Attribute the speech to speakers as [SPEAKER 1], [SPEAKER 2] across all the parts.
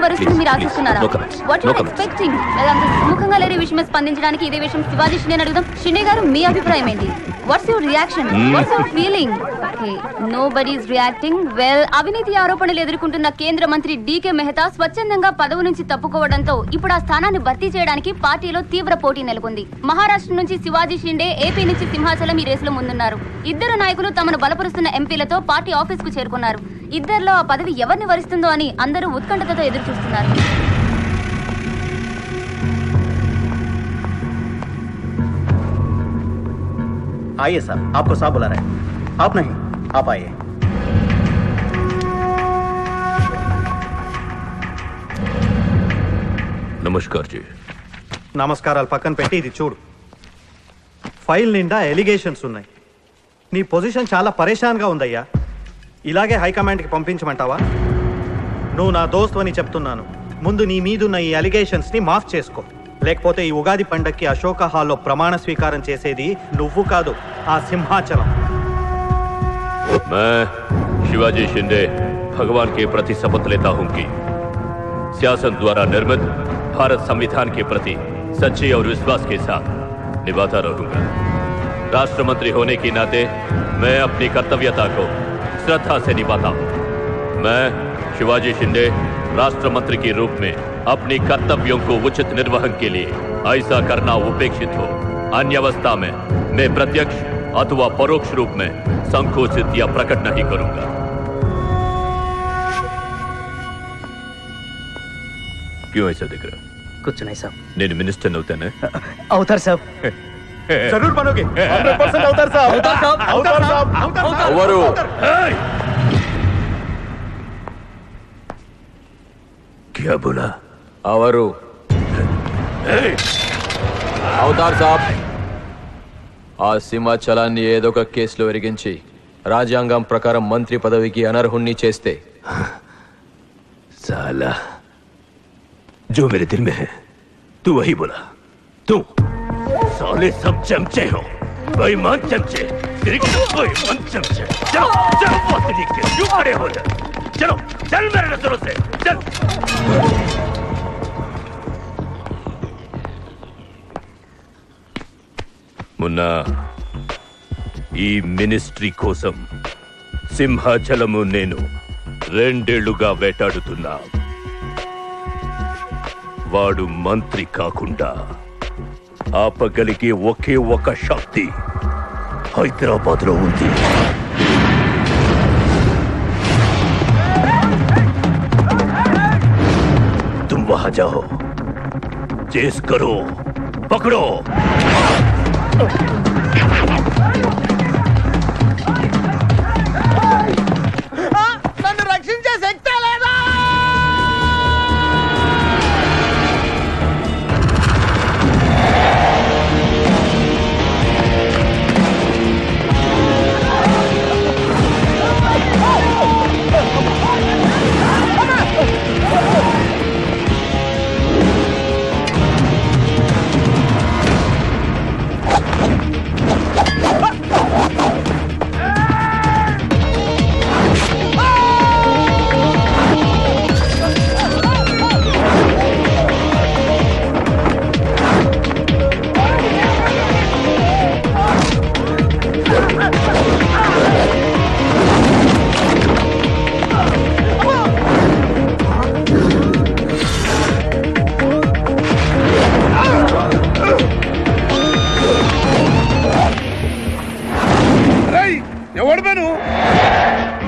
[SPEAKER 1] వరుసను మీరు ఆశిస్తున్నారా? What you expecting? అంత సుముఖంగా లేని విషయమే స్పందించడానికి ఇదే విషయం శివాజీ షిండే అడుగుదాం. షిండే గారు, మీ అభిప్రాయం ఏంటి? What's your reaction? What's your feeling? Okay, nobody is reacting. Well, అవినీతి ఆరోపణలు ఎదుర్కొంటున్న కేంద్ర మంత్రి డీకే మెహతా స్వచ్ఛందంగా పదవి నుంచి తప్పుకోవడంతో ఇప్పుడు ఆ స్థానాన్ని భర్తీ చేయడానికి పార్టీలో తీవ్ర పోటీ నెలకొంది. మహారాష్ట్ర నుంచి శివాజీ షిండే, ఏపీ నుంచి సింహాచలం ఈ రేసులో ముందున్నారు. ఇద్దరు నాయకులు తమను బలపరుస్తున్న ఎంపీలతో పార్టీ ఆఫీస్ కు చేరుకున్నారు. ఇద్దరిలో ఆ పదవి ఎవరిని వరిస్తుందో అని అందరూ ఉత్కంఠతతో ఎదురు చూస్తున్నారు.
[SPEAKER 2] आइए साहब, आपको साहब बुला रहे हैं. आप नहीं, आप आइए.
[SPEAKER 3] నమస్కార్ జీ.
[SPEAKER 4] నమస్కారాలు పక్కన పెట్టి ఇది చూడు. ఫైల్ నిండా ఎలిగేషన్స్ ఉన్నాయి. నీ పొజిషన్ చాలా పరేషాన్గా ఉందయ్యా. ఇలాగే హైకమాండ్కి పంపించమంటావా? నువ్వు నా దోస్తు అని చెప్తున్నాను. ముందు నీ మీదున్న ఈ అలిగేషన్స్ని మాఫ్ చేసుకో. లేకపోతే ఈ ఉగాది పండక్కి అశోక హాల్లో ప్రమాణ స్వీకారం చేసేది నువ్వు కాదు, ఆ సింహాచలం.
[SPEAKER 3] मैं शिवाजी शिंदे भगवान के प्रति शपथ लेता हूं कि शासन द्वारा निर्मित भारत संविधान के प्रति सच्चे और विश्वास के साथ निभाता रहूंगा. राष्ट्र मंत्री होने के नाते मैं अपनी कर्तव्यता को श्रद्धा से निभाता हूं. मैं शिवाजी शिंदे राष्ट्र मंत्री के रूप में अपनी कर्तव्यों को उचित निर्वहन के लिए ऐसा करना उपेक्षित हो अन्य अवस्था में मैं प्रत्यक्ष अथवा परोक्ष रूप में संकोचित या प्रकट नहीं करूंगा. क्यों ऐसा दिख रहा?
[SPEAKER 2] कुछ नहीं साहब.
[SPEAKER 3] నేను మినిస్టర్ అవుతానే.
[SPEAKER 2] అవుతారు సాబ్.
[SPEAKER 4] जरूर बनोगे. 100% అవుతారు సాబ్. అవుతారు సాబ్.
[SPEAKER 3] ఎవరు? क्या बोला?
[SPEAKER 5] అవరు అవతార్ సాబ్, ఆ సింహాచలాన్ని ఏదో ఒక కేసులో ఎరిగించి రాజ్యాంగం ప్రకారం మంత్రి పదవికి అనర్హుణ్ణి చేస్తే
[SPEAKER 3] साला जो मेरे दिल में है तू वही बोला. तू साले सब चमचे हो, बेईमान चमचे, बेईमान चमचे. चलो चलो बहुत लिख के क्यों खड़े हो जाए? चलो चल मेरे नजरों से चल. मुन्ना, ఈ మినిస్ట్రీ కోసం సింహాచలము నేను 2 ఏళ్లుగా వేటాడుతున్నా. వాడు మంత్రి కాకుండా ఆపగలిగే ఒకే ఒక శక్తి హైదరాబాద్ లో ఉంది. तुम वहां जाओ, चेस करो, पकड़ो.
[SPEAKER 2] నన్ను రక్షించే శక్తి లేదా?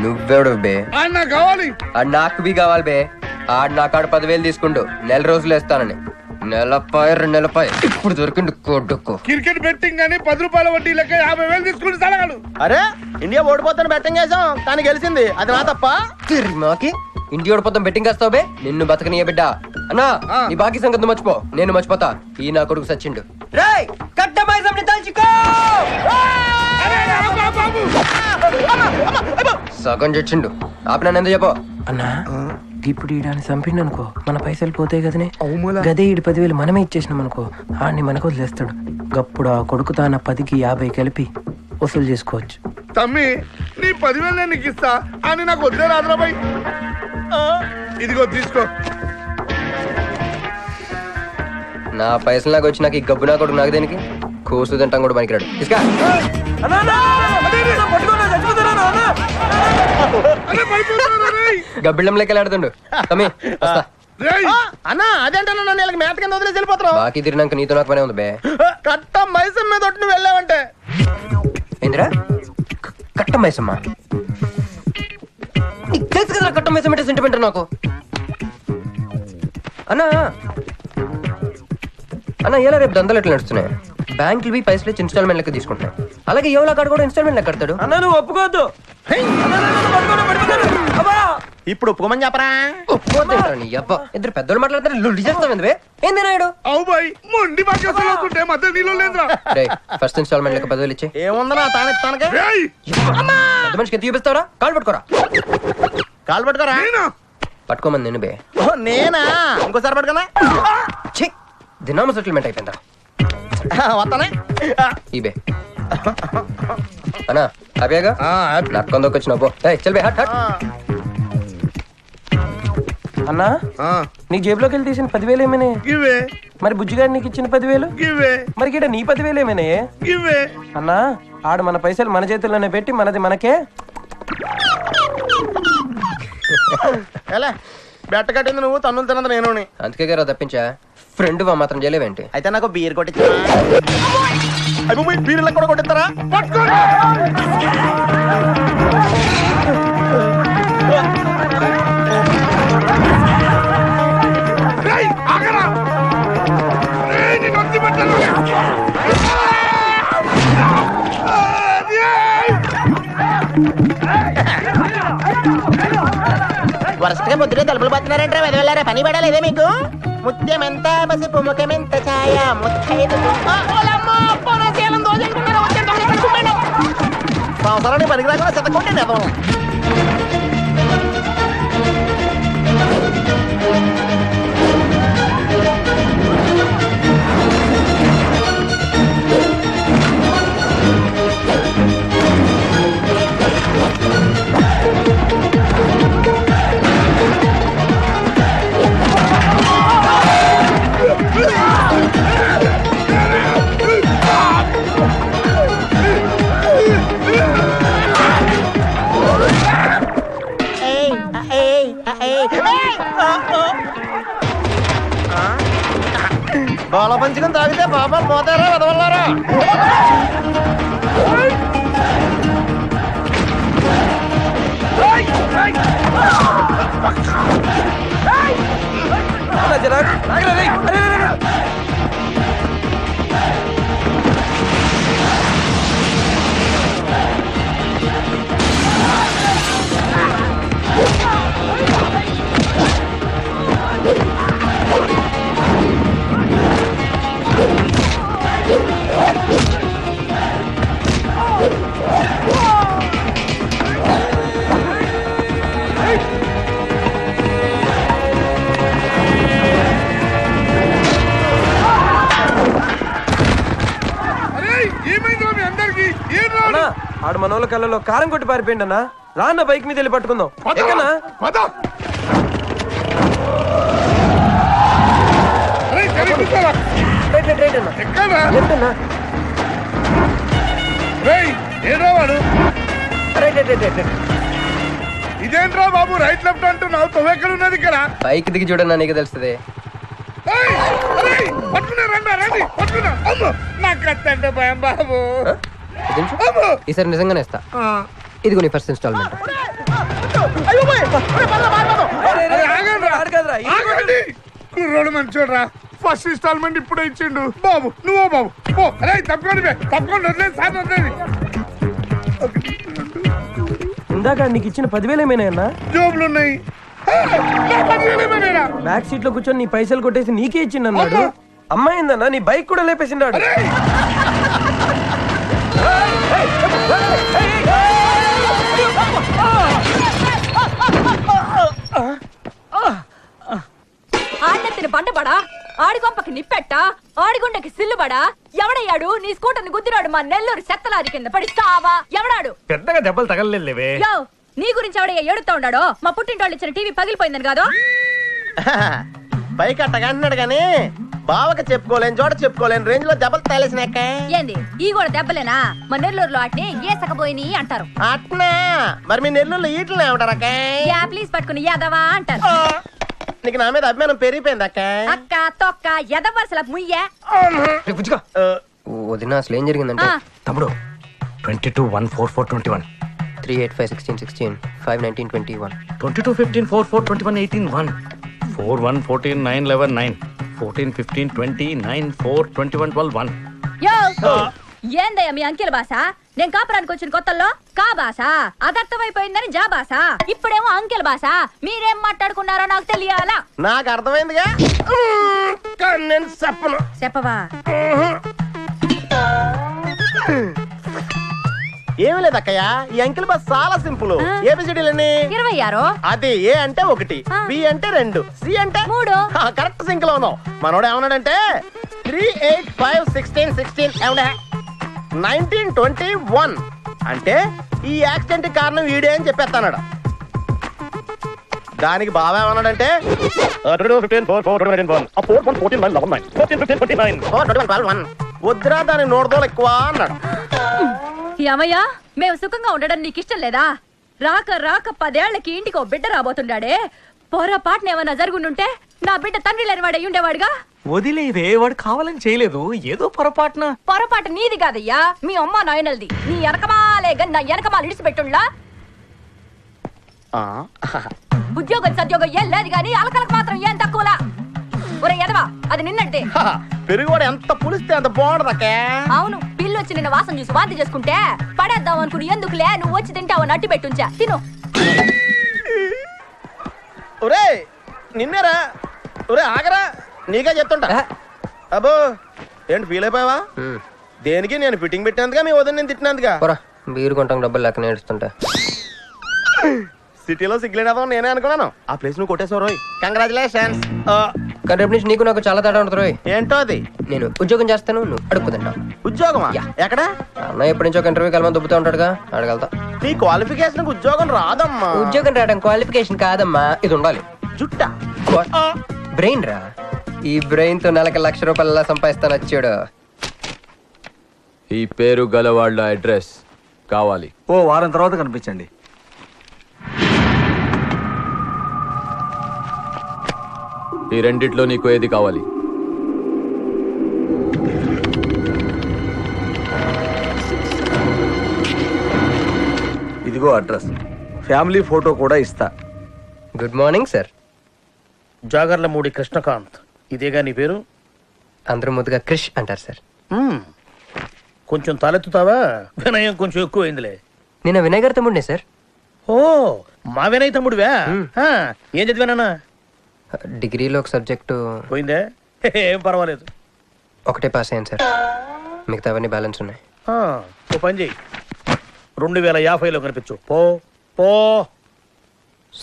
[SPEAKER 5] నువ్వెవడు బే? నాకు బి కావాలి బే. ఆడు నా కాడ 10,000 తీసుకుండు, 1 రోజులు వేస్తానని. 2 నెలపై ఇప్పుడు దొరికిండు కొడుకు.
[SPEAKER 6] క్రికెట్ బెట్టింగ్ అని 10 రూపాయల వడ్డీ లెక్క 50,000 తీసుకుంటే సలగాడు.
[SPEAKER 2] అరే, ఇండియా ఓడిపోతాను బెట్టింగ్ వేసాం, కానీ గెలిచింది. అది నా తప్ప?
[SPEAKER 5] మాకి ఇంటి ఓడిపోతాం బెట్టింగ్ వేస్తావు బే? నిన్ను బతకనియ బిడ్డ. అన్నా, నీ బాకీ సంగతి మర్చిపో, నేను మర్చిపోతా. ఈ నా కొడుకు సచ్చిండు. రేయ్, కట్టమైజంని తల్చుకో. సగం చచ్చిండు. ఆపినా ఎంత చెప్పో అన్నా. ఇప్పుడు ఈడాన్ని చంపిండు అనుకో, మన పైసలు పోతాయి కదనే. గదే 10,000 మనమే ఇచ్చేసినాం అనుకో, ఆడిని మనకు వదిలేస్తాడు. గప్పుడు ఆ కొడుకు తాన 10కి 50 కలిపి వసూలు చేసుకోవచ్చు.
[SPEAKER 6] తమ్మి, నీ 10,000 నేను నీకు ఇస్తా అని నాకు వద్దే రాదురాబాయ్. ఇదిగో తీసుకో.
[SPEAKER 5] నా పైసలు నాకు వచ్చి నాకు ఈ గబ్బు నా కొడుకు నాకు దేనికి కూసు తింటాం కూడా పనికిరాడు తీసుకా గబ్బిళ్ళం లెక్క ఆడుతుండు తమ్మి వస్తా
[SPEAKER 2] అన్నా అదేంటన్నా నన్ను వీళ్ళకి మేత కింద వదిలేసి వెళ్ళిపోతున్నావు.
[SPEAKER 5] బాకీ తిరిగినాక నీతో నాకు పనే ఉంది బే.
[SPEAKER 2] కట్ట మైసం మీద ఒట్టు నువ్వు వెళ్ళావంటే
[SPEAKER 5] ఏందిరా కట్ట మైసమ్మా నీకు తెలుసు కదా కట్ట మైసం అంటే సెంటిమెంట్ నాకు. అన్నా అన్న ఎలా రేపు దందలు ఎట్లా నడుస్తున్నాయి? బ్యాంకులు పోయి పైసలు ఇచ్చి ఇన్స్టాల్మెంట్ లెక్క తీసుకుంటాయి. అలాగే ఎవలా కాడు కూడా ఇన్స్టాల్మెంట్ లెక్క కడతాడు.
[SPEAKER 7] అన్న నువ్వు ఒప్పుకోవద్దు.
[SPEAKER 2] ఇప్పుడు ఒప్పుకోమని చెప్పరా.
[SPEAKER 5] ఇద్దరు పెద్దోళ్ళు మాట్లాడతారు లుడ్డి చేస్తాం ఎందువే ఏంది నాయుడు?
[SPEAKER 6] అవు బాయ్ మొండి బాకేసలు అవుతుంటే మధ్య నీళ్ళు లేదురా.
[SPEAKER 5] ఫస్ట్ ఇన్స్టాల్మెంట్ లెక్క 10,000 ఇచ్చే.
[SPEAKER 2] ఏముందనా తానెత్తానక
[SPEAKER 5] పెద్ద మనిషికి ఎంత చూపిస్తావరా? కాలు పట్టుకోరా.
[SPEAKER 2] కాలు పట్టుకోరా.
[SPEAKER 5] పట్టుకోమని నేను బే.
[SPEAKER 2] నేనా ఇంకోసారి పట్టుకున్నా
[SPEAKER 5] ఛీ దినామ సెటిల్మెంట్ అయిపోయిందా?
[SPEAKER 2] వస్తానే
[SPEAKER 5] ఈ బే అన్నా హ్యాపీగా నాకు కొందరికి వచ్చినావు చల్ బే హట్ హట్.
[SPEAKER 7] అన్నా నీ జేబులోకి వెళ్ళి తీసిన 10,000 ఏమైనా?
[SPEAKER 6] గివే
[SPEAKER 7] మరి బుజ్జిగాడు నీకు ఇచ్చిన 10,000?
[SPEAKER 6] గివే
[SPEAKER 7] మరి గిడ నీ 10,000 ఏమైనా?
[SPEAKER 6] గివే
[SPEAKER 7] అన్నా ఆడు మన పైసలు మన చేతుల్లోనే పెట్టి మనది మనకే.
[SPEAKER 2] ఎలా బెట్ట కట్టింది నువ్వు, తన్నులు తిన్నది నేను.
[SPEAKER 5] అందుకే గారా తప్పించా ఫ్రెండ్ మాత్రం చేయలేవేంటి?
[SPEAKER 2] అయితే నాకు బీర్ కొట్టించా. బీర్లకు కూడా కొట్టిస్తారా? వరుసగా పొద్దునే తలుపులు పోతున్నారంటే వెదవెళ్ళారా? పని పడాలేదే మీకు? ముత్యమెంత పసుపు ముఖమెంత ఛాయ సంవత్సరానికి పనికి రాకుండా చెత్తకుంటే నెదం. బాల పంచకం తాగితే పాపాలు పోతారా వెదవల్లారా?
[SPEAKER 7] ఆడు మన వాళ్ళ కళ్ళలో కారం కొట్టి పారిపోయింది అన్న. రాన్న బైక్ మీద వెళ్ళి పట్టుకుందాం. ఎక్కనా
[SPEAKER 6] ఇదేంట్రా బాబు రైట్ లెఫ్ట్ అంటున్నావు? తొవ్వెక్కడ ఉన్నది ఇక్కడ?
[SPEAKER 5] బైక్ దిగి చూడన్నా నీకు తెలుస్తుంది.
[SPEAKER 6] బాబు
[SPEAKER 5] ఈసారి నిజంగానే ఇస్తా. ఇదిగో నీ ఫస్ట్ ఇన్స్టాల్మెంట్.
[SPEAKER 6] కుర్రోడు మంచోడ్రా. ఫస్ట్ ఇన్స్టాల్మెంట్ ఇప్పుడే ఇచ్చిండు బాబు. నువ్వు బాబు అరే తప్పకుండా తప్పకుండా వదిలేదు సార్ వదిలేదు.
[SPEAKER 7] ఇందాక నీకు ఇచ్చిన 10,000 ఏమైనా అన్నా?
[SPEAKER 6] జోబులు ఉన్నాయి.
[SPEAKER 7] బ్యాక్ సీట్ లో కూర్చొని నీ పైసలు కొట్టేసి నీకే ఇచ్చిండు అన్నాడు. అమ్మాయిందన్నా నీ బైక్ కూడా లేపేసిండాడు.
[SPEAKER 8] ఆడెత్తిన బండబడా, ఆడి కొంపకి నిప్పెట్ట, ఆడిగుండకి సిల్లుబడా. ఎవడయ్యాడు నీ స్కూటర్ని గుద్దిరాడు? మా నెల్లూరు చెత్తలారి కింద పడి సావా. ఎవడాడు?
[SPEAKER 7] పెద్దగా దెబ్బలు తగలలేవే.
[SPEAKER 8] యో నీ గురించి ఎవడయ్యా ఏడుతా ఉన్నాడో? మా పుట్టింటోళ్ళు ఇచ్చిన టీవీ పగిలిపోయిందని కాదు.
[SPEAKER 2] పైకి అట్టగా అంటున్నాడు కానీ బావకి చెప్పుకోలేని చోట చెప్పుకోలేని రేంజ్ లో దెబ్బలు తేలేసినాక.
[SPEAKER 8] ఏంది ఈ కూడా దెబ్బలేనా? మన నెల్లూరులో అట్నే ఏసకపోయినాయి అంటారు.
[SPEAKER 2] అట్నా? మరి మీ నెల్లూరులో ఈటలు ఏమంటారక్క?
[SPEAKER 8] ప్లీజ్ పట్టుకుని యాదవా అంటారు.
[SPEAKER 2] నీకు నా మీద అభిమానం పెరిగిపోయింది అక్క.
[SPEAKER 8] అక్క తొక్క ఎద వరుసల ముయ్యే.
[SPEAKER 5] వదిన అసలు ఏం జరిగిందంటే
[SPEAKER 9] తమ్ముడు 22-1-4-4-21
[SPEAKER 5] 3-8-5-16-16 5-19-21
[SPEAKER 9] 22-15-4-4-21-18-1 4-1-14-9-11-9 14-15-20-9-4-21-12-1
[SPEAKER 8] యో ఏందయ్యా మీ అంకెల భాష? నేను కాపురానికి వచ్చిన కొత్తల్లో కా భాష అదర్థమైపోయిందని జా భాష. ఇప్పుడేమో అంకెల భాష. మీరేం మాట్లాడుకున్నారో నాకు తెలియాలా?
[SPEAKER 2] నాకు అర్థమైందిగా, నేను చెప్పను.
[SPEAKER 8] చెప్పవా?
[SPEAKER 2] ఏమి లేదక్కయ్య, ఈ అంకిల్ బస్ చాలా సింపుల్. ఏబిసిడీలన్నీ
[SPEAKER 8] 26.
[SPEAKER 2] అది ఏ అంటే 1, బి అంటే 2, సి అంటే
[SPEAKER 8] 3.
[SPEAKER 2] కరెక్ట్ సింక్ లో ఉన్నావు. మనోడు ఏమన్నాడంటే 3-8-5-16-16 ఏమన్నా 19-21 అంటే ఈ యాక్సిడెంట్ కారణం వీడే అని చెప్పేస్తాడు. దానికి బాబా ఏమన్నాడంటే 14-15-14-11-9 వద్దురా దాని నోడదోలు ఎక్కువ అన్నాడు.
[SPEAKER 8] ఏమయ్యా మేము సుఖంగా ఉండడం నీకు ఇష్టం లేదా? రాక రాక 10 ఏళ్లకి ఇంటికి ఓ బిడ్డ రాబోతుండాడే. పొరపాటున ఏమన్నా జరుగుండుంటే నా బిడ్డ తండ్రి లేని వాడు అయ్యి ఉండేవాడుగా.
[SPEAKER 9] వదిలేవే, వాడు కావాలని చేయలేదు, ఏదో పొరపాటున.
[SPEAKER 8] పొరపాటు నీది కాదయ్యా, మీ అమ్మ నాయనల్ది. నీ వెనకమాలే గన్ నా వెనకమాల ఇడిచిపెట్టుండ్లా. ఉద్యోగం సద్యోగం ఏం లేదు గాని అలకలకు మాత్రం ఏం తక్కువలా. ఒరే ఎదవా, అది నిన్నంటే.
[SPEAKER 2] పెరుగువాడు ఎంత పులిస్తే అంత బాగుండదక్కే.
[SPEAKER 8] అవును, పిల్లు వచ్చి నిన్న వాసన చూసి వాంతి చేసుకుంటే పడేద్దాం అనుకుని ఎందుకులే నువ్వు వచ్చి తింటావు నట్టి పెట్టుంచా. తిను.
[SPEAKER 2] ఒరే నిన్నేరా, ఒరే ఆగరా, నీకే చెప్తుంటా. అబ్బో ఏంటి ఫీల్ అయిపోయావా? దేనికి? నేను ఫిట్టింగ్ పెట్టేందుగా మీ వదిన నేను తిట్టినందుగా.
[SPEAKER 5] బీరు కొంటాం డబ్బులు లేక నేడుస్తుంటా.
[SPEAKER 2] సిటీలో సిగ్గులేదా నేనే అనుకున్నాను. ఆ ప్లేస్ నువ్వు కొట్టేసావు రోయ్, కంగ్రాచులేషన్స్.
[SPEAKER 5] కానీ రేపు నుంచి నీకు నాకు చాలా తేడా ఉంటుంది రోయ్.
[SPEAKER 2] ఏంటో అది?
[SPEAKER 5] నేను ఉద్యోగం చేస్తాను, నువ్వు అడుక్కుతుంటావు.
[SPEAKER 2] ఉద్యోగమా? ఎక్కడ?
[SPEAKER 5] అన్న ఎప్పటి నుంచో ఒక ఇంటర్వ్యూ కలమని దుబ్బుతూ ఉంటాడుగా, అడగలుగుతా.
[SPEAKER 2] నీ క్వాలిఫికేషన్ ఉద్యోగం రాదమ్మా.
[SPEAKER 5] ఉద్యోగం రావడం క్వాలిఫికేషన్ కాదమ్మా, ఇది ఉండాలి.
[SPEAKER 2] జుట్టా?
[SPEAKER 5] బ్రెయిన్ రా. ఈ బ్రెయిన్ తో నెలకి ₹1,00,000 సంపాదిస్తాను వచ్చాడు.
[SPEAKER 3] ఈ పేరు గల వాళ్ళ అడ్రస్ కావాలి.
[SPEAKER 9] ఓ వారం తర్వాత కనిపించండి.
[SPEAKER 3] ఈ రెండిట్లో నీకు ఏది కావాలి?
[SPEAKER 9] ఇదిగో అడ్రస్, ఫ్యామిలీ ఫోటో కూడా ఇస్తా.
[SPEAKER 5] Good morning sir.
[SPEAKER 10] Jagarlamudi Krishnakanth, ఇదేగా నీ పేరు?
[SPEAKER 5] అందరూ ముద్దుగా క్రిష్ అంటారు సార్.
[SPEAKER 10] కొంచెం తలెత్తుతావా? వినయం కొంచెం ఎక్కువైందిలే.
[SPEAKER 5] నేను వినయ్ గారి తమ్ముడినే సార్.
[SPEAKER 10] ఓ మా వినయ్ తమ్ముడివా? ఏం చదివానా?
[SPEAKER 5] డిగ్రీలో ఒక సబ్జెక్టు
[SPEAKER 10] పోయిందే, ఏం పర్వాలేదు.
[SPEAKER 5] ఒకటే పాస్ అయ్యాను సార్, మిగతావన్నీ బ్యాలెన్స్ ఉన్నాయి.
[SPEAKER 10] ఓ పని చెయ్యి, 2050లో కనిపించు. పో పో.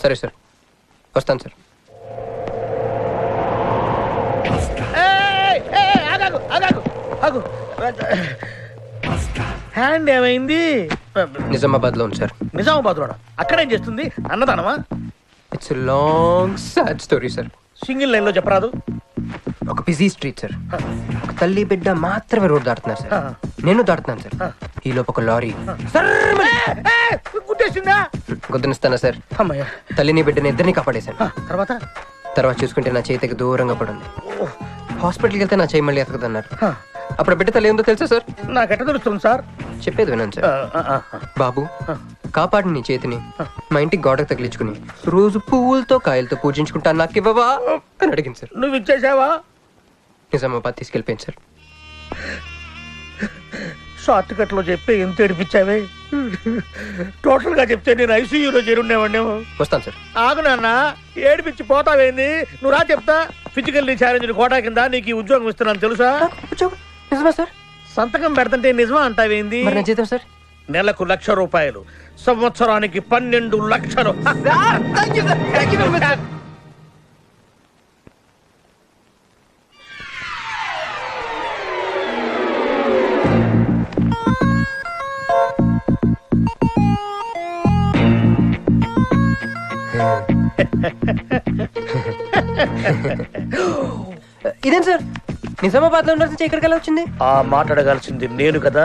[SPEAKER 5] సరే సార్, వస్తాను సార్.
[SPEAKER 10] హ్యాండ్ ఏమైంది?
[SPEAKER 5] నిజామాబాద్ లో ఉంది సార్.
[SPEAKER 10] నిజామాబాద్ లో? అక్కడేం చేస్తుంది? అన్నదానమా?
[SPEAKER 5] It's long sad story sir.
[SPEAKER 10] Single line లో చెప్పరాదు?
[SPEAKER 5] ఒక బిజీ స్ట్రీట్ సార్, ఒక తల్లి బిడ్డ మాత్రమే రోడ్ దాటుతున్నారు సార్. నేను దాటుతున్నాను సార్. ఈ లోపు ఒక లారీ
[SPEAKER 10] గుర్తేసిందా?
[SPEAKER 5] గుర్తునిస్తానా సార్? తల్లిని బిడ్డని ఇద్దరిని కాపాడేశాను. తర్వాత చూసుకుంటే నా చేతికి దూరంగా పడింది. హాస్పిటల్కి వెళ్తే నా చేయి మళ్ళీ ఎతకదన్నారు. అప్పుడు బిడ్డ తల్లి ఏందో తెలుసా సార్?
[SPEAKER 10] నాకెట్ట తెలుస్తుంది సార్?
[SPEAKER 5] చెప్పేది వినండి సార్. బాబు కాపాడి నీ చేతిని మా ఇంటికి గోడకు తగిలించుకుని రోజు పువ్వులతో కాయలతో పూజించుకుంటాను, నాకు ఇవ్వవా అని అడిగింది సార్.
[SPEAKER 10] నువ్వు ఇచ్చేసావా?
[SPEAKER 5] నిజామాబాద్ తీసుకెళ్ళిపోయింది సార్.
[SPEAKER 10] షార్ట్ కట్ లో చెప్తే ఎంత ఏడిపించావే. టోటల్ గా చెప్తే నేను ఐసీయూలో చేరుండేవాడినేమో.
[SPEAKER 5] వస్తాను సార్.
[SPEAKER 10] ఆగు నాన్న, ఏడిపించి పోతావేంది? నువ్వు రా చెప్తా. ఫిజికల్లీ ఛాలెంజ్ కోటా కింద నీకు ఈ ఉద్యోగం ఇస్తున్నాను తెలుసా?
[SPEAKER 5] నిజమా సార్?
[SPEAKER 10] సంతకం పెడతంటే నిజమా అంటావేంది?
[SPEAKER 5] మరి నా జీతం సార్?
[SPEAKER 10] నెలకు ₹1,00,000, సంవత్సరానికి 12 లక్షలు.
[SPEAKER 5] ఇదేం సార్ నిజామాబాద్ లో ఉండాల్సి ఇక్కడికి ఎలా వచ్చింది?
[SPEAKER 10] ఆ మాట్లాడగాల్సింది నేను కదా,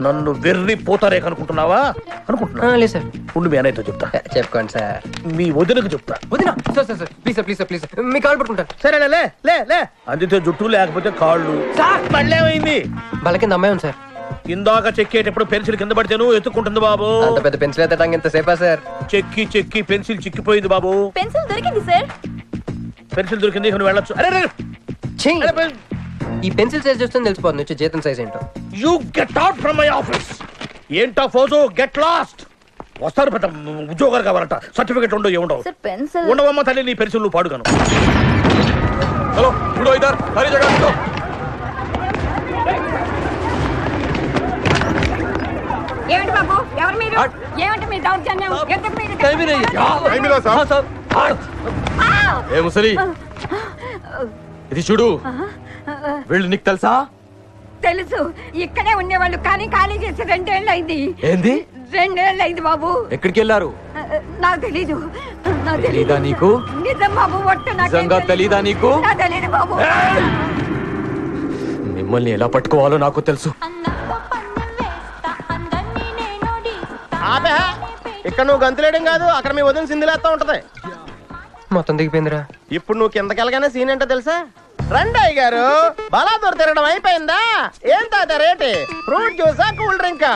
[SPEAKER 10] నన్ను వెర్రి పోతారేక అనుకుంటున్నావా? అనుకుంటున్నా
[SPEAKER 5] లేదు సార్.
[SPEAKER 10] ఉండు మీ అన్నయ్యతో చెప్తా.
[SPEAKER 5] చెప్పుకోండి సార్.
[SPEAKER 10] మీ వదినకు చెప్తా.
[SPEAKER 5] వదినా? Sir sir sir please sir, please sir, please sir, me call పట్టుకుంటాను.
[SPEAKER 10] సరే లే లే లే, అందితే జుట్టు లేకపోతే కాళ్ళు.
[SPEAKER 5] సార్
[SPEAKER 10] మళ్ళీ ఏమైంది?
[SPEAKER 5] బల కింద అమ్మాయి ఉంది సార్.
[SPEAKER 10] ఇందాక చెక్కేటప్పుడు పెన్సిల్ కింద పడితేను ఎత్తుకుంటుంది బాబు.
[SPEAKER 5] అంత పెద్ద పెన్సిల్ ఎత్తడానికి ఎంత సేపా సార్?
[SPEAKER 10] చెక్కి చెక్కి పెన్సిల్ చిక్కిపోయింది బాబు.
[SPEAKER 8] పెన్సిల్ దొరికింది సార్.
[SPEAKER 10] పెన్సిల్ దొరికింది, ఇక నువ్వు వెళ్ళొచ్చు. అరే
[SPEAKER 5] ఛీ! ఈ పెన్సిల్ సైజ్ చూస్తే తెలిసిపోతుంది వచ్చి జీతం సైజ్ ఏంటో.
[SPEAKER 10] You get out from my office. ఏంటా ఫోజు, గెట్ లాస్ట్. వస్తారు పెద్ద ఉద్యోగాలు కావాలంట, సర్టిఫికెట్ ఉండవు ఏముండవు.
[SPEAKER 1] సార్ పెన్సిల్
[SPEAKER 10] ఉండవమ్మ తల్లి, నీ పెన్సిల్ నువ్వు పాడుగాను.
[SPEAKER 3] హలో ఇప్పుడు ఇద్దరు హరి జగన్
[SPEAKER 8] ఏమిటి బాబు, ఎవరు మీరు? ఏమిటి మీ దౌర్జన్యం? ఎందుకు మీరు
[SPEAKER 3] ఏ ముసలి ఇది చూడు, వీళ్ళు నీకు తెలుసా?
[SPEAKER 8] తెలుసు, ఇక్కడే ఉండేవాళ్ళు కానీ ఖాళీ చేసి 2 ఏళ్ళు అయింది.
[SPEAKER 3] ఏంది?
[SPEAKER 8] 2 ఏళ్ళు అయింది బాబు.
[SPEAKER 3] ఎక్కడికి వెళ్ళారు?
[SPEAKER 8] నాకు తెలీదు.
[SPEAKER 3] తెలీదా నీకు?
[SPEAKER 8] నిజం బాబు, ఒట్టు
[SPEAKER 3] నిజంగా తెలీదా నీకు?
[SPEAKER 8] నాకు తెలీదు బాబు.
[SPEAKER 3] మిమ్మల్ని ఎలా పట్టుకోవాలో నాకు తెలుసు.
[SPEAKER 2] ఆపే, ఇక్కడ నువ్వు గంతులేయడం కాదు, అక్కడ మీ వదిన సింధిలేస్తా ఉంటది.
[SPEAKER 5] మొత్తం దిగిపోయిందిరా.
[SPEAKER 2] ఇప్పుడు నువ్వు కిందకెళ్ళగానే సీన్ ఏంటో తెలుసా? రండయ్య గారు, బలాదూర్ తిరగడం అయిపోయిందా? ఏం తాతారేటి? Fruit జ్యూసా, cool డ్రింకా?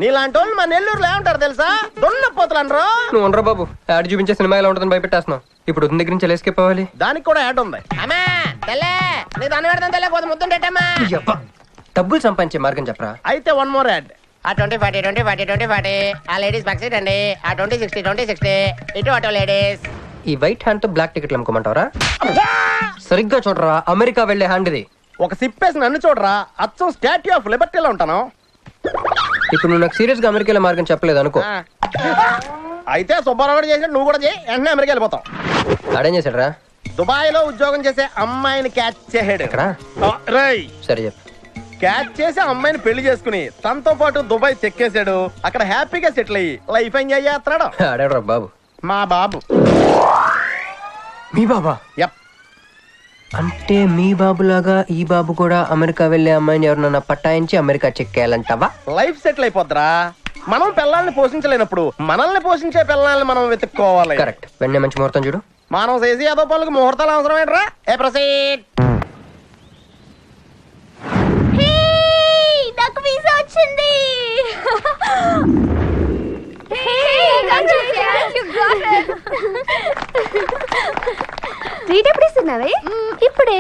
[SPEAKER 2] నీలాంటి వాళ్ళు మన నెల్లూరులో ఏమంటారు తెలుసా? దున్నపోతులు అనరు.
[SPEAKER 5] నువ్వు ఉండరా బాబు, యాడ్ చూపించే సినిమా ఎలా ఉంటుందని భయపెట్టేస్తున్నావు. ఇప్పుడు వదిన దగ్గర నుంచి ఎలా ఎస్కేప్ అవ్వాలి?
[SPEAKER 2] దానికి కూడా యాడ్ ఉంది.
[SPEAKER 5] డబ్బులు సంపాదించే మార్గం చెప్పరా.
[SPEAKER 2] అయితే 1 more యాడ్.
[SPEAKER 11] ఆ 20 40 20 40 20 40 ఆ లేడీస్ బ్యాక్ సీట్ అండి. ఆ 20 60 20 60 ఇటు అటు లేడీస్.
[SPEAKER 5] ఈ వైట్ హ్యాండ్ తో బ్లాక్ టికెట్లు అమ్ముకోమంటావరా? సరిగ్గా చూడరా, అమెరికా వెళ్లే హ్యాండ్ ఇది.
[SPEAKER 2] ఒక సిప్పేసి నన్ను చూడరా, అచ్చం స్టాట్యూ ఆఫ్ లిబర్టీలో ఉంటాను.
[SPEAKER 5] ఇప్పుడు నువ్వు నాకు సీరియస్ గా అమెరికా మార్గం చెప్పలేదు అనుకో.
[SPEAKER 2] అయితే సుబ్బారావు చేసినట్టు నువ్వు కూడా చేయి, వెంటనే అమెరికా వెళ్ళిపోతావు.
[SPEAKER 5] ఆడేం చేశాడు రా?
[SPEAKER 2] దుబాయ్ లో ఉద్యోగం చేసే అమ్మాయిని క్యాచ్ చేసాడు.
[SPEAKER 5] సరే చెప్పు.
[SPEAKER 2] క్యాచ్ చేసి అమ్మాయిని పెళ్లి చేసుకుని తనతో పాటు దుబాయ్ చెక్కేశాడు. అక్కడ హ్యాపీగా సెటిల్ అయ్యి లైఫ్ ఎంజాయ్ చేస్తున్నాడు.
[SPEAKER 5] ఆడాడు బాబు.
[SPEAKER 2] మా బాబు.
[SPEAKER 5] మీ బాబా?
[SPEAKER 2] యప్.
[SPEAKER 5] అంటే మీ బాబులాగా ఈ బాబు కూడా అమెరికా వెళ్లే అమ్మాయిని ఎవరినన్నా పట్టాయించి అమెరికా చెక్కేయాలంటావా?
[SPEAKER 2] లైఫ్ సెటిల్ అయిపోద్దిరా. మనం పిల్లల్ని పోషించలేనప్పుడు మనల్ని పోషించే పిల్లల్ని మనం వెతుక్కోవాలి.
[SPEAKER 5] కరెక్ట్. వెంటనే మంచి ముహూర్తం చూడు.
[SPEAKER 2] మనం చేసి ఏదో పనులకు ముహూర్తాలు అవసరం ఏంట్రా? ఏ ప్రొసీడ్.
[SPEAKER 1] నాకు వీసా వచ్చింది. ట్రీట్ ఎప్పుడు ఇస్తున్నావే? ఇప్పుడే.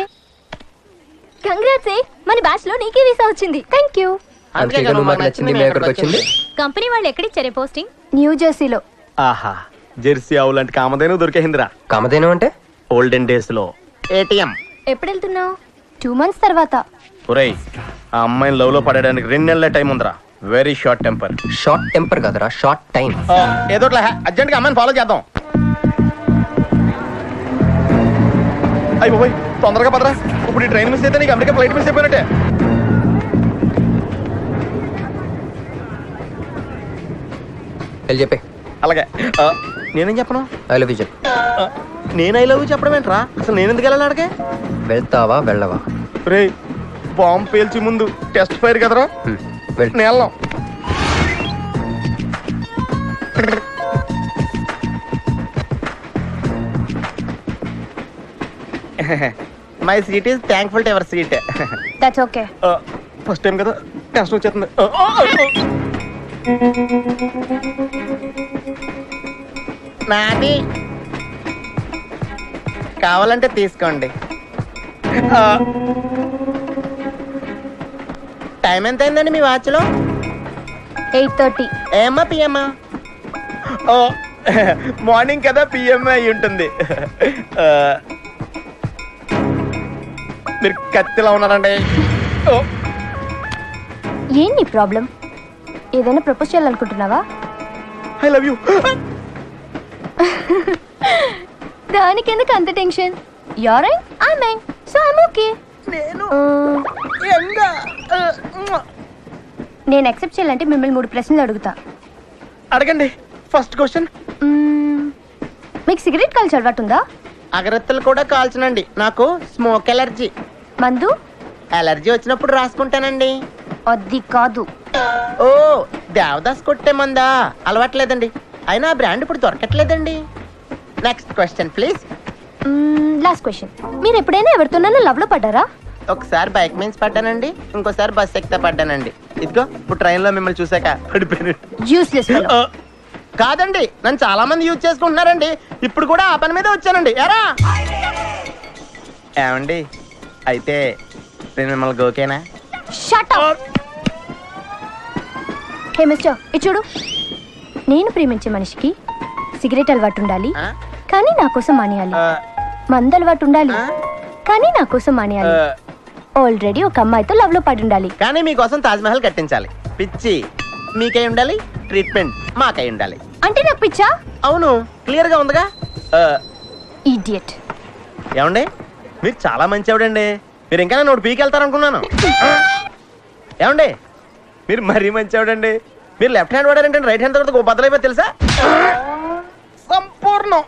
[SPEAKER 1] కంగ్రాట్స్, మన బ్యాచ్ లో నీకే వీసా వచ్చింది. Thank you. కంపెనీ వాళ్ళు ఎక్కడిచ్చారే పోస్టింగ్? న్యూ జెర్సీలో.
[SPEAKER 2] ఆహా, జెర్సీ ఆవు లాంటి కామధేను దొరికేహిందిరా.
[SPEAKER 5] కామధేను అంటే?
[SPEAKER 2] ఓల్డెన్ డేస్ లో ఏటీఎం.
[SPEAKER 1] ఎప్పుడు వెళ్తున్నావు? 2 months తర్వాత.
[SPEAKER 2] ఒరేయ్, ఆ అమ్మాయిని లవ్ లో పడడానికి 2 నెలల టైం ఉందిరా. Very short temper.
[SPEAKER 5] Short temper కదరా, షార్ట్ టైం.
[SPEAKER 2] ఏదో అర్జెంట్ గా అమ్మాయిని ఫాలో చేద్దాం. అయ్యి తొందరగా పదరా, ఇప్పుడు ఈ ట్రైన్ మిస్ అయితే నీకు అమెరికా ఫ్లైట్ మిస్ అయిపోయినట్టే.
[SPEAKER 5] వెళ్ళి చెప్పే.
[SPEAKER 2] అలాగే. నేనేం చెప్పను?
[SPEAKER 5] ఐ లవ్ యూ చెప్పు.
[SPEAKER 2] నేను ఐ లవ్ యూ చెప్పడం ఏంట్రా? అసలు నేను ఎందుకు వెళ్ళాలి అడిగే?
[SPEAKER 5] వెళ్తావా వెళ్ళవా?
[SPEAKER 2] రే, బాంబు పేల్చి ముందు టెస్ట్ ఫైర్ కదరా. నేను వెళ్ళాం. My seat is thankful to ever seat.
[SPEAKER 1] That's okay.
[SPEAKER 2] First time కదా, టెన్షన్ వచ్చేస్తుంది. నాది కావాలంటే తీసుకోండి. టైం ఎంత అయిందండి మీ వాచ్లో?
[SPEAKER 1] 8:30.
[SPEAKER 2] ఏమ్మా పిఎమ్మా? మార్నింగ్ కదా, పిఎం అయి ఉంటుంది. మీరు కత్తిలా ఉన్నారండి.
[SPEAKER 1] ఏంటి ప్రాబ్లం? ఏదైనా ప్రపోజ్ చేయాలనుకుంటున్నావా?
[SPEAKER 2] I love you.
[SPEAKER 1] దానికి ఎందుకు అంత tension? You're right, I mean, so I am okay. నేను యాక్సెప్ట్ చేయాలంటే మిమ్మల్ని 3 ప్రశ్నలు అడుగుతా.
[SPEAKER 2] అడగండి. ఫస్ట్ క్వశ్చన్,
[SPEAKER 1] మీకు సిగరెట్ కాల్చి అలవాటు ఉందా?
[SPEAKER 2] అగరత్తులు కూడా కాల్చనండి, నాకు స్మోక్ ఎలర్జీ.
[SPEAKER 1] మందు?
[SPEAKER 11] అలర్జీ వచ్చినప్పుడు రాసుకుంటానండి.
[SPEAKER 1] అది కాదు.
[SPEAKER 11] ఓ దేవదాస్ కొట్టే మందా అలవాట్లేదండి. అయినా ఆ బ్రాండ్ ఇప్పుడు దొరకట్లేదండి. Next question please.
[SPEAKER 1] Last question. మీరు ఎప్పుడైనా ఎవరితోనైనా లవ్ లో పడ్డారా?
[SPEAKER 11] ఒకసారి బైక్ మీన్స్ పడ్డానండి, ఇంకోసారి బస్ ఎక్కితే పడ్డానండి. ఇదిగో ఇప్పుడు ట్రైన్ లో మిమ్మల్ని చూసాక పడిపోయాను.
[SPEAKER 1] Useless fellow.
[SPEAKER 11] కాదండి, నన్ను చాలా మంది యూజ్ చేసుకుంటున్నారండి. ఇప్పుడు కూడా ఆ పని మీద వచ్చానండి. ఎరా ఏమండి, అయితే నేను మిమ్మల్ని గోకేనా?
[SPEAKER 1] Shut up. హే మిస్టర్, ఇది చూడు. నేను ప్రేమించే మనిషికి సిగరెట్ అలవాటు ఉండాలి, కానీ నా కోసం మానేయాలి. మందు అలవాటు ఉండాలి, కానీ నా కోసం మానేయాలి. ఆల్రెడీ ఒక అమ్మాయితో లవ్ లో పడి ఉండాలి,
[SPEAKER 11] కానీ మీకోసం తాజ్ మహల్ కట్టించాలి. పిచ్చి మీకై ఉండాలి, ట్రీట్మెంట్ మాకై ఉండాలి.
[SPEAKER 1] అంటే నాకు పిచ్చా?
[SPEAKER 11] అవును, క్లియర్ గా ఉందిగా.
[SPEAKER 1] ఇడియట్.
[SPEAKER 11] ఏమండి, మీరు చాలా మంచి ఆవిడండి. మీరు ఇంకా నన్ను పీకెళ్తారనుకున్నాను. ఏమండి, మీరు మరీ మంచి ఆవిడండి. మీరు లెఫ్ట్ హ్యాండ్ వాడారంటే రైట్ హ్యాండ్ తర్వాత బద్దలైపోయి తెలుసా? సంపూర్ణం.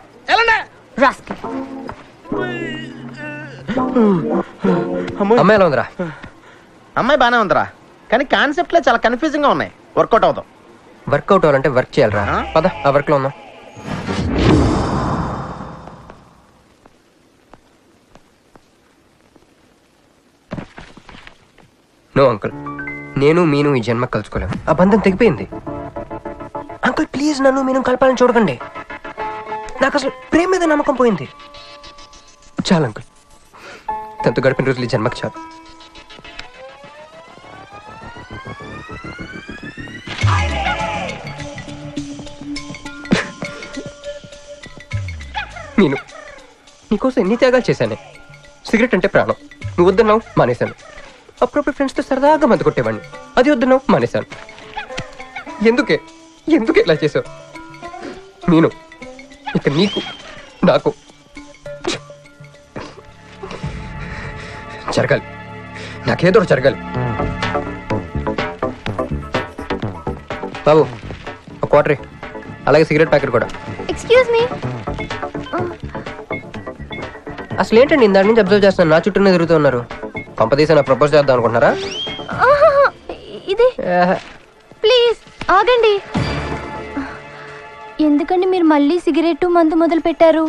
[SPEAKER 5] అమ్మాయి ఎలా ఉందిరా?
[SPEAKER 11] అమ్మాయి బానే ఉందిరా, కానీ కాన్సెప్ట్ లో చాలా కన్ఫ్యూజింగ్ గా ఉన్నాయి. వర్కౌట్ అవుతాం.
[SPEAKER 5] వర్కౌట్ అవ్వాలంటే వర్క్ చేయాలరా. పద ఆ వర్క్ లో ఉందాం. నో అంకుల్, నేను మీను ఈ జన్మ కలుసుకోలేము. ఆ బంధం తెగిపోయింది. అంకుల్ ప్లీజ్ నన్ను మీను కలపాలని చూడకండి. నాకు అసలు ప్రేమ మీద నమ్మకం పోయింది. చాలు అంకుల్, తనతో గడిపిన రోజులు ఈ జన్మకు చాలు. నేను నీకోసం ఎన్ని త్యాగాలు చేశానే. సిగరెట్ అంటే ప్రాణం, నువ్వు వద్దన్నావు మానేశాను. అప్పుడప్పుడు ఫ్రెండ్స్తో సరదాగా మందు కొట్టేవాడిని, అది వద్దన్నావు మానేశాను. ఎందుకే ఇలా చేసావు? నేను ఇక నీకు నాకు జరగాలి, నాకేదో జరగాలి. బాబు ఒక క్వార్టర్, అలాగే సిగరెట్ ప్యాకెట్ కూడా.
[SPEAKER 1] Excuse me.
[SPEAKER 5] అసలు ఏంటండి ఇందాక నుంచి అబ్జర్వ్ చేస్తాను, నా చుట్టూనే తిరుగుతూ ఉన్నారు. కంపదీసా నా ప్రపోజ్ చేద్దాం అనుకుంటున్నారా?
[SPEAKER 1] ఇది ప్లీజ్ ఆగండి. ఎందుకండి మీరు మళ్ళీ సిగరెట్ మందు మొదలు పెట్టారు?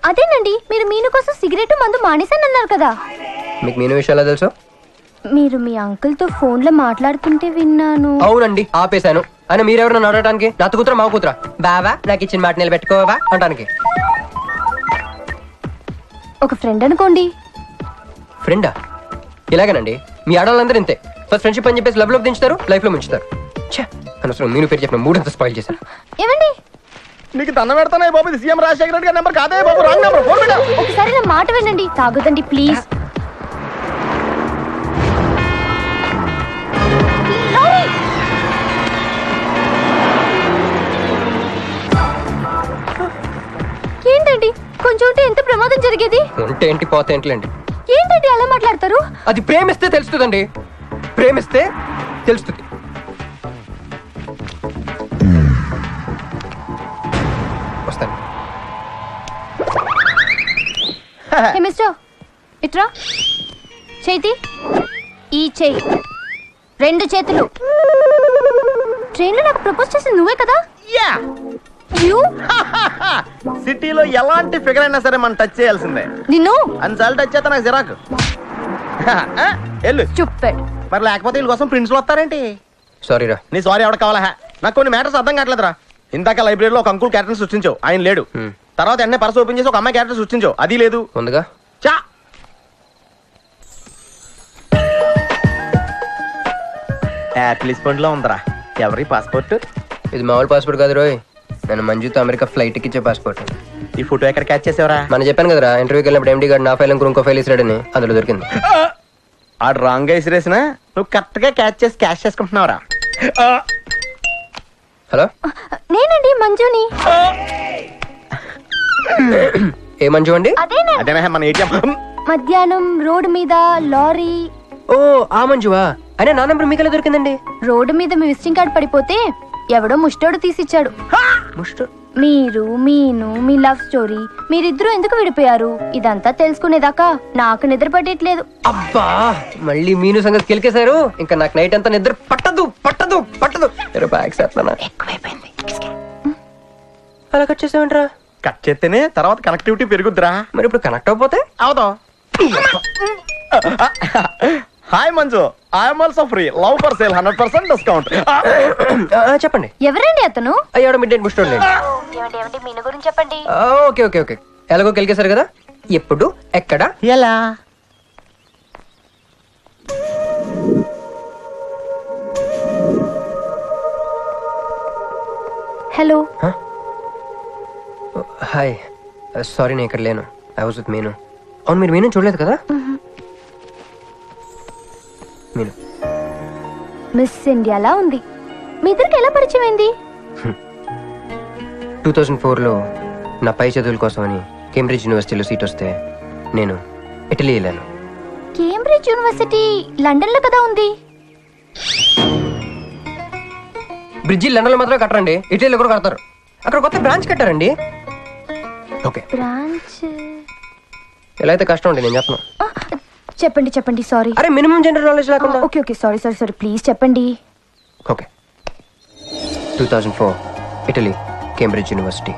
[SPEAKER 1] అదేనండి, మీరు మీను కోసం సిగరెట్ మందు మానేశానన్నారు కదా.
[SPEAKER 5] మీకు మీను విషయాలు తెలుసు?
[SPEAKER 1] మీరు మీ అంకుల్ తో ఫోన్ లో మాట్లాడుతుంటే విన్నాను.
[SPEAKER 5] అవునండి, ఆపేశాను. ఆయన మీరెవరన్నా అడగటానికి? నా కూతురా మా కూతురా? బావా నాకు ఇచ్చిన మాట నిలబెట్టుకోవా అంటానికి.
[SPEAKER 1] ఒక ఫ్రెండ్ అనుకోండి.
[SPEAKER 5] ఫ్రెండా? ఇలాగేనండి, మీ ఆడవాళ్ళందరూ ఇంతే. ఫస్ట్ ఫ్రెండ్షిప్ అని చెప్పేసి లవ్ లో దించుతారు, లైఫ్ లో ముంచుతారు. అనవసరం మీను పేరు చెప్పిన మూడంతా స్పాయిల్ చేశారు.
[SPEAKER 1] ఏమండి,
[SPEAKER 11] నీకు దండం పెడతానే బాబు, ఇది సీఎం రాజశేఖర రెడ్డి గారి నెంబర్ కాదే బాబు, రాంగ్ నెంబర్. ఫోన్ పెట్టు.
[SPEAKER 1] ఒకసారి నా మాట వినండి. తాగుదండి ప్లీజ్. ఏంటండి, కొంచెం ఉంటే ఎంత ప్రమాదం జరిగేది.
[SPEAKER 5] ఉంటే ఏంటి, పోతే ఏంటిలేండి.
[SPEAKER 1] ఏంటండి అలా మాట్లాడతారు?
[SPEAKER 5] అది ప్రేమిస్తే తెలుస్తుందండి, ప్రేమిస్తే తెలుస్తుంది. వస్తాను.
[SPEAKER 1] మిస్టర్ ఇట్రా. చేతి ఈ చేయి, రెండు చేతులు. ట్రైన్లో నాకు ప్రపోజ్ చేసింది నువ్వే కదా?
[SPEAKER 11] యా. సిటీలో ఎలాంటి ఫిగర్ అయినా సరే మనం టచ్ చేయాల్సిందే.
[SPEAKER 1] నిన్ను
[SPEAKER 11] అన్నిసార్లు టచ్ చేస్తా నాకు జిరాకు. ఎల్లు
[SPEAKER 1] చూపాడు.
[SPEAKER 11] మరి లేకపోతే వీళ్ళ కోసం ప్రిన్స్లు వస్తారేంటి?
[SPEAKER 5] సారీ రా.
[SPEAKER 11] నీ సారీ ఎవడ కావాలా? నాకు కొన్ని మ్యాటర్స్ అర్థం కావట్లేదురా. ఇందాక లైబ్రరీలో ఒక అంకుల్ క్యారెక్టర్ సృష్టించావు, ఆయన లేడు. తర్వాత ఎన్నే పర్స్ ఓపెన్ చేసి ఒక అమ్మాయి క్యారెక్టర్ సృష్టించావు, అది లేదు.
[SPEAKER 5] ఉందిగా.
[SPEAKER 11] చా యాపిల్ పండులో ఉందరా. ఎవరి పాస్పోర్ట్?
[SPEAKER 5] ఇది మామూలు పాస్పోర్ట్ కాదు రోయ్, నేను మంజుతో అమెరికా ఫ్లైట్ ఇచ్చే పాస్పోర్ట్.
[SPEAKER 11] ఈ ఫోటో ఎక్కడ క్యాచ్ చేసావరా?
[SPEAKER 5] మనం చెప్పాను కదరా, ఇంటర్వ్యూకి వెళ్ళినప్పుడు ఎండి గారు నా ఫైల్ ఇంకో ఫైల్ ఇస్తాడని, అందులో దొరికింది.
[SPEAKER 11] ఆడు రాంగ్ గా ఇసిరేసిన నువ్వు కరెక్ట్ గా క్యాచ్ చేసి క్యాష్ చేసుకుంటున్నావురా.
[SPEAKER 5] హలో,
[SPEAKER 1] నేనండి మంజుని.
[SPEAKER 5] ఏ మంజు అండి?
[SPEAKER 11] అదేనా మన ఏటీఎం.
[SPEAKER 1] మధ్యాహ్నం రోడ్డు మీద లారీ.
[SPEAKER 5] ఓ ఆ మంజువా? అయినా నా నంబర్ మీకెలా దొరికిందండి?
[SPEAKER 1] రోడ్డు మీద మీ విజిటింగ్ కార్డ్ పడిపోతే ఎవడో ముష్టోడు తీసిచ్చాడు.
[SPEAKER 5] ముష్ట
[SPEAKER 1] మీరు మీను మీ లవ్ స్టోరీ మీరిద్దరూ ఎందుకు విడిపోయారు ఇదంతా తెలుసుకునేదాకా నాకు నిద్ర పట్టట్లేదు.
[SPEAKER 5] అబ్బా మళ్ళీ మీను సంగతి కెలికేశారు. ఇంకా నాకు నైట్ అంతా నిద్ర పట్టదు పట్టదు పట్టదు. బ్యాగ్స్ ఎక్కువైపోయింది. అలా కట్ చేసామంటారా?
[SPEAKER 11] కట్ చేస్తేనే తర్వాత కనెక్టివిటీ పెరుగుద్దిరా.
[SPEAKER 5] మరి ఇప్పుడు కనెక్ట్ అయిపోతే
[SPEAKER 11] అవుతాం. Hi Manju, I'm also free. Love for sale 100% discount.
[SPEAKER 5] చెప్పండి.
[SPEAKER 1] ఎవరండి అతను?
[SPEAKER 5] అయ్యాడు మిడ్ నైట్ బుక్
[SPEAKER 1] మీను గురించి చెప్పండి.
[SPEAKER 5] ఓకే ఓకే ఓకే ఎలాగో కెలికేశారు కదా. ఎప్పుడు ఎక్కడ
[SPEAKER 11] ఎలా?
[SPEAKER 1] హలో.
[SPEAKER 5] హాయ్ సారీ నేను ఇక్కడ లేను. ఐ వాజ్ విత్ మీను. అవును మీరు మీను చూడలేదు కదా? మీను
[SPEAKER 1] మిస్ ఇండియాలా ఉంది. మీ ఇద్దరికి ఎలా పరిచయం అయింది?
[SPEAKER 5] 2004లో నా పై చదువుల కోసమని కేంబ్రిడ్జ్ యూనివర్సిటీలో సీట్ వస్తే నేను ఇటలీ వెళ్ళాను.
[SPEAKER 1] కేంబ్రిడ్జ్ యూనివర్సిటీ లండన్ లో కదా ఉంది.
[SPEAKER 5] బ్రిడ్జి లండన్ లో మాత్రమే కట్టరండి, ఇటలీలో కూడా కడతారు. అక్కడ కొత్త బ్రాంచ్ కట్టారండి. ఓకే
[SPEAKER 1] బ్రాంచ్
[SPEAKER 5] ఎలా అయితే కష్టం అండి నేను చెప్పను.
[SPEAKER 1] చెప్పండి చెప్పండి. సారీ.
[SPEAKER 5] అరే మినిమం జనరల్ నాలెడ్జ్ లేకుండా.
[SPEAKER 1] Okay okay sorry sorry sorry please చెప్పండి.
[SPEAKER 5] Okay 2004 Italy Cambridge university.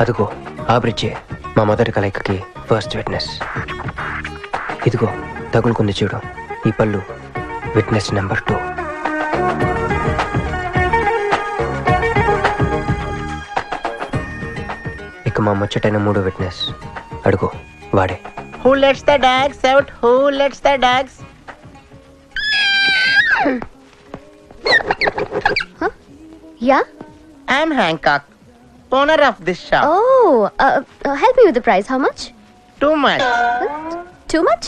[SPEAKER 5] అదిగో ఆ బ్రిడ్జే మా మొదటి కలయికకి ఫస్ట్ విట్నెస్. ఇదిగో తగులుకుంది చూడు ఈ పళ్ళు, విట్నెస్ నెంబర్ 2. ఇక మా ముచ్చటైన 3వ విట్నెస్ అడుగు వాడే.
[SPEAKER 2] Who lets the dogs out? Who lets the dogs?
[SPEAKER 1] Yeah?
[SPEAKER 2] I'm Hancock, owner of this shop.
[SPEAKER 1] Oh, help me with the price. How much?
[SPEAKER 2] Too much.
[SPEAKER 1] Too much?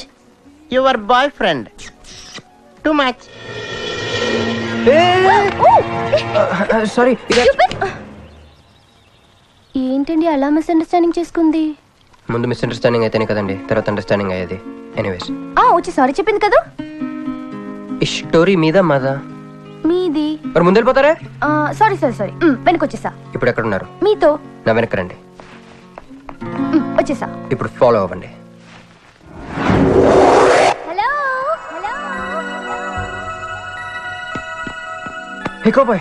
[SPEAKER 2] Your boyfriend. Too much.
[SPEAKER 5] Sorry.
[SPEAKER 1] ఏంటండి అలా misunderstanding చేసుకుంది?
[SPEAKER 5] ముందు misunderstanding అయితేనే కదండి తర్వాత understanding అయ్యేది. Anyways
[SPEAKER 1] వచ్చి sorry చెప్పింది కదా.
[SPEAKER 5] ఈ స్టోరీ మీద మాదా?
[SPEAKER 1] మీది.
[SPEAKER 5] మరి ముందు వెళ్ళిపోతారే?
[SPEAKER 1] సారీ సారీ సారీ వెనకొచ్చేసా.
[SPEAKER 5] ఇప్పుడు ఎక్కడున్నారు?
[SPEAKER 1] మీతో.
[SPEAKER 5] నా వెనక్కి రండి.
[SPEAKER 1] వచ్చేసా.
[SPEAKER 5] ఇప్పుడు ఫాలో అవ్వండి.
[SPEAKER 1] Hello hello.
[SPEAKER 5] Hey cowboy.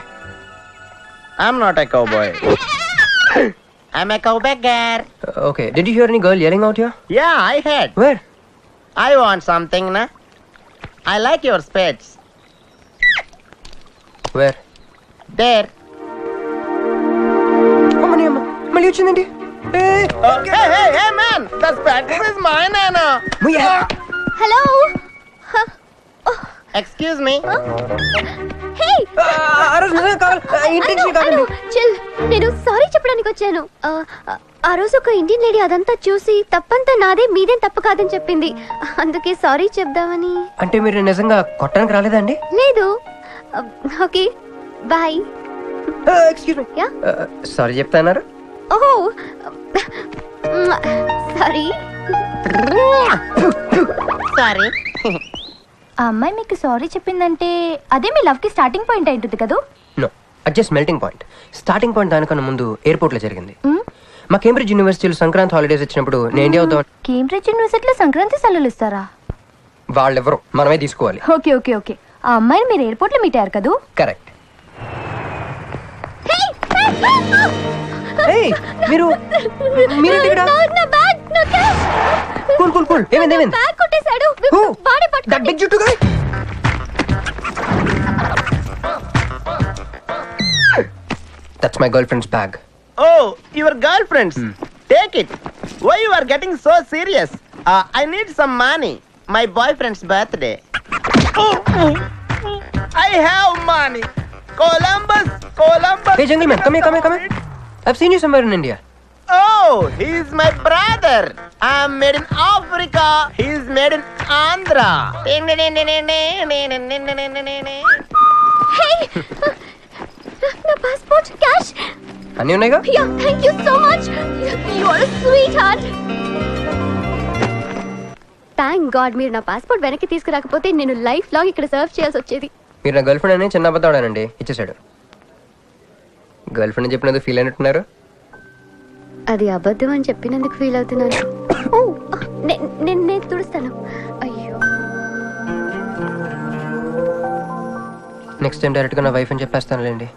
[SPEAKER 11] I'm not a cowboy.
[SPEAKER 2] I'm a cowbagger.
[SPEAKER 5] Okay, did you hear any girl yelling out here?
[SPEAKER 2] Yeah, I heard.
[SPEAKER 5] Where?
[SPEAKER 2] I want something, na? I like your spades.
[SPEAKER 5] Where?
[SPEAKER 2] There.
[SPEAKER 5] అమ్మని అమ్మ మళ్ళీ వచ్చిందండి.
[SPEAKER 2] Hey, man! The spades is mine, Anna.
[SPEAKER 1] Hello.
[SPEAKER 2] Excuse me.
[SPEAKER 1] Hey chill. నేను sorry చెప్పడానికి వచ్చాను. ఆ రోజు ఒక ఇండియన్ లేడీ అదంతా చూసి తప్పంతా నాదే మీదేం తప్పు కాదని చెప్పింది. అందుకే సారీ చెప్దామని.
[SPEAKER 5] అంటే మీరు నిజంగా కొట్టడానికి రాలేదా అండి?
[SPEAKER 1] లేదు. Okay bye.
[SPEAKER 5] Excuse me. Sorry చెప్తాన్నారు.
[SPEAKER 1] ఓహో సారీ.
[SPEAKER 2] Sorry.
[SPEAKER 1] ఆ అమ్మాయి మీకు సారీ చెప్పిందంటే అదే మీ లవ్ కి స్టార్టింగ్ పాయింట్ అయింటుంది కదా?
[SPEAKER 5] నో, అది just melting point. Starting point దానికన్నా ముందు ఎయిర్పోర్ట్ లో జరిగింది. మా కేంబ్రిడ్జ్ యూనివర్సిటీలో సంక్రాంతి హాలిడేస్ వచ్చినప్పుడు నేను ఇండియా వద్దాం.
[SPEAKER 1] కేంబ్రిడ్జ్ యూనివర్సిటీలో సంక్రాంతి సెలవులు ఇస్తారా?
[SPEAKER 5] వాళ్ళెవరో మనమే తీసుకోవాలి.
[SPEAKER 1] Okay okay okay. ఆ అమ్మాయిని మీరు ఎయిర్పోర్ట్ లో మీట్ అయ్యారు కదా?
[SPEAKER 5] కరెక్ట్. మీరు కూల్ కూల్ కూల్. ఏమైంది ఏమైంది?
[SPEAKER 1] బ్యాగ్ కొట్టేశాడు. వాడే పట్టుకోండి.
[SPEAKER 5] దట్ బిగ్ జుట్టు guy. That's my girlfriend's bag.
[SPEAKER 2] Oh, your girlfriend's. Take it. Why you are getting so serious? I need some money. My boyfriend's birthday. I have money. Columbus.
[SPEAKER 5] Hey, gentleman, come here. I've seen you somewhere in India.
[SPEAKER 2] Oh, he's my brother. I'm made in Africa. He's made in Andhra.
[SPEAKER 1] Hey! నా passport cash
[SPEAKER 5] అన్నీ ఉన్నాయిగా?
[SPEAKER 1] Yeah, thank you so much. You are a sweetheart. Thanks.
[SPEAKER 12] Thank God మీరు నా passport వెనక్కి తీసుకురాకపోతే నేను life long ఇక్కడ serve చేయాల్సి వచ్చేది.
[SPEAKER 5] మీరు నా గర్ల్ ఫ్రెండ్ అని చిన్న అబద్ధం ఆడానండి, ఇచ్చేసాడు. గర్ల్ ఫ్రెండ్ చెప్పినందుకు ఫీల్ అయినట్టున్నారు.
[SPEAKER 12] అది అబద్ధం అని చెప్పినందుకు ఫీల్ అవుతున్నాను. ఓ, నేను తుడుస్తాను. అయ్యో,
[SPEAKER 5] నెక్స్ట్ టైం డైరెక్ట్గా నా వైఫ్ అని చెప్పేస్తానులేండి.